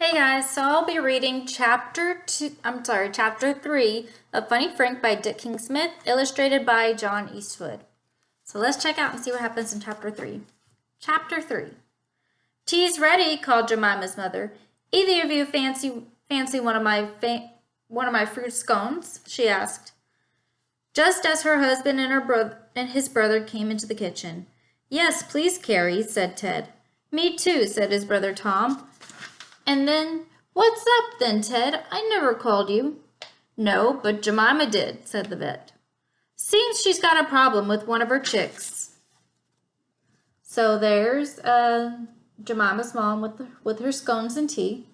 Hey guys, so I'll be reading chapter 3 of Funny Frank by Dick King Smith, illustrated by John Eastwood. So let's check out and see what happens in chapter 3. Chapter 3. Tea's ready, called Jemima's mother. Either of you fancy one of my fruit scones? She asked, just as her husband and his brother came into the kitchen. Yes, please, Carrie, said Ted. Me too, said his brother Tom. And then, what's up then, Ted? I never called you. No, but Jemima did, said the vet. Seems she's got a problem with one of her chicks. So there's Jemima's mom with her scones and tea.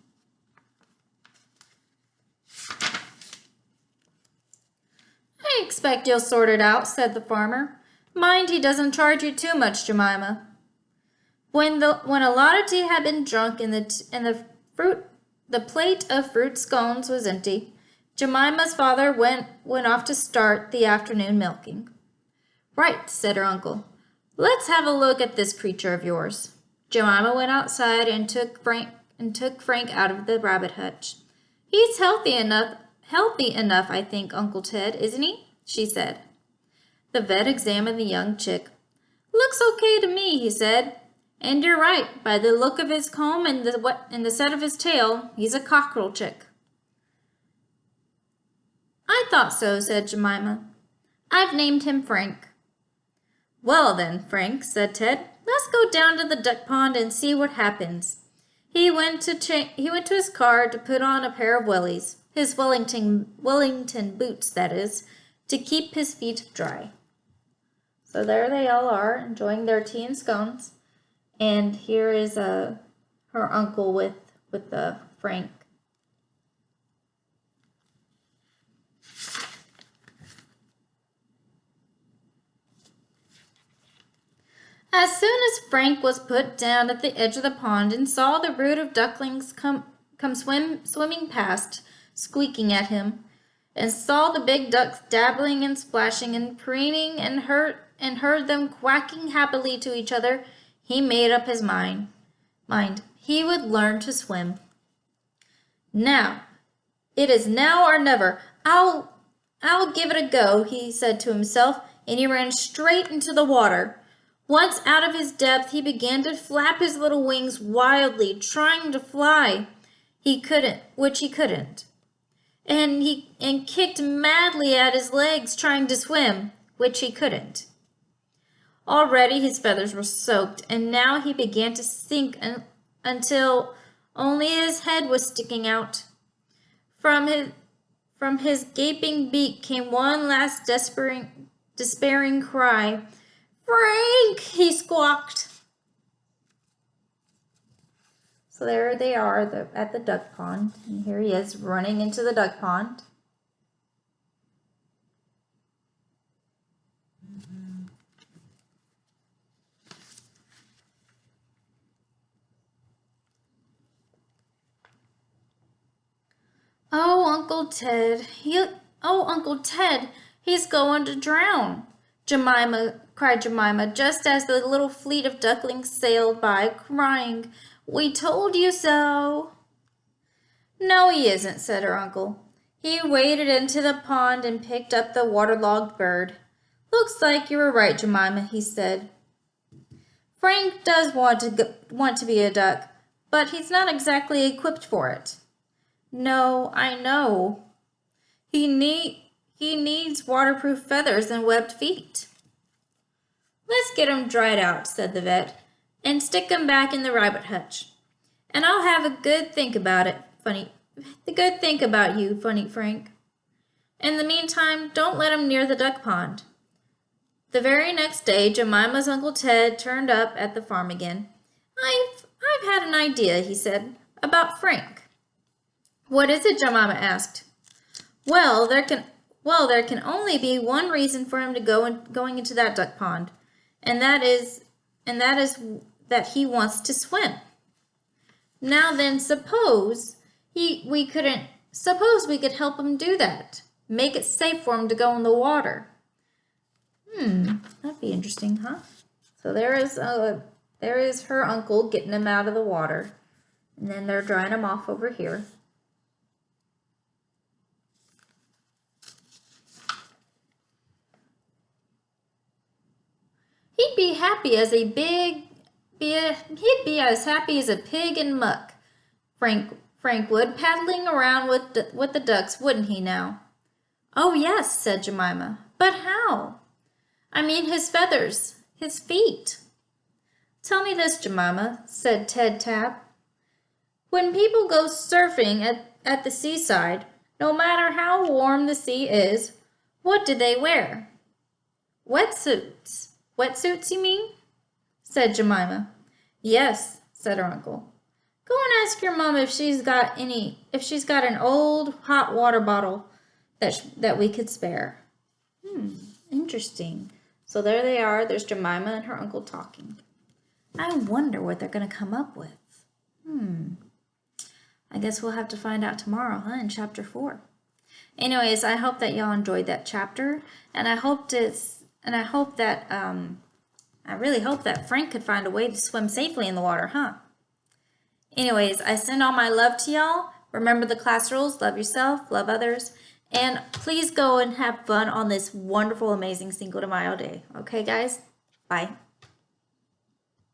I expect you'll sort it out, said the farmer. Mind he doesn't charge you too much, Jemima. When a lot of tea had been drunk and the plate of fruit scones was empty, Jemima's father went off to start the afternoon milking. Right, said her uncle. Let's have a look at this creature of yours. Jemima went outside and took Frank out of the rabbit hutch. He's healthy enough, I think, Uncle Ted, isn't he? She said. The vet examined the young chick. Looks okay to me, he said. And you're right, by the look of his comb and the set of his tail, he's a cockerel chick. I thought so, said Jemima. I've named him Frank. Well then, Frank, said Ted, let's go down to the duck pond and see what happens. He went to his car to put on a pair of wellies, his Wellington boots, that is, to keep his feet dry. So there they all are, enjoying their tea and scones. And here is her uncle with Frank. As soon as Frank was put down at the edge of the pond and saw the brood of ducklings come swimming past, squeaking at him, and saw the big ducks dabbling and splashing and preening and heard them quacking happily to each other, he made up his mind. He would learn to swim. Now, it is now or never. I'll give it a go, he said to himself, and he ran straight into the water. Once out of his depth, he began to flap his little wings wildly, trying to fly. He couldn't. And kicked madly at his legs, trying to swim, which he couldn't. Already his feathers were soaked, and now he began to sink until only his head was sticking out. From his gaping beak came one last despairing cry. Frank, he squawked. So there they are at the duck pond, and here he is running into the duck pond. Oh, Uncle Ted, he's going to drown, cried Jemima, just as the little fleet of ducklings sailed by, crying, We told you so. No, he isn't, said her uncle. He waded into the pond and picked up the waterlogged bird. Looks like you were right, Jemima, he said. Frank does want to be a duck, but he's not exactly equipped for it. No, I know. He needs waterproof feathers and webbed feet. Let's get him dried out, said the vet, and stick him back in the rabbit hutch. And I'll have a good think about you, funny Frank. In the meantime, don't let him near the duck pond. The very next day, Jemima's Uncle Ted turned up at the farm again. I've had an idea, he said, about Frank. What is it? Jemima asked. Well, there can only be one reason for him to going into that duck pond, and that is that he wants to swim. Now then, suppose we could help him do that. Make it safe for him to go in the water. That'd be interesting, huh? So there is her uncle getting him out of the water. And then they're drying them off over here. He'd be happy as a he'd be as happy as a pig in muck, Frank would, paddling around with the ducks, wouldn't he now? Oh, yes, said Jemima. But how? I mean his feathers, his feet. Tell me this, Jemima, said Ted Tap. When people go surfing at the seaside, no matter how warm the sea is, what do they wear? Wetsuits. Wetsuits, you mean? Said Jemima. Yes, said her uncle. Go and ask your mom if she's got an old hot water bottle that we could spare. Interesting. So there they are. There's Jemima and her uncle talking. I wonder what they're going to come up with. I guess we'll have to find out tomorrow, in chapter 4. Anyways, I hope that y'all enjoyed that chapter, and I really hope that Frank could find a way to swim safely in the water, Anyways, I send all my love to y'all. Remember the class rules. Love yourself, love others, and please go and have fun on this wonderful, amazing Cinco de Mayo day. Okay, guys? Bye.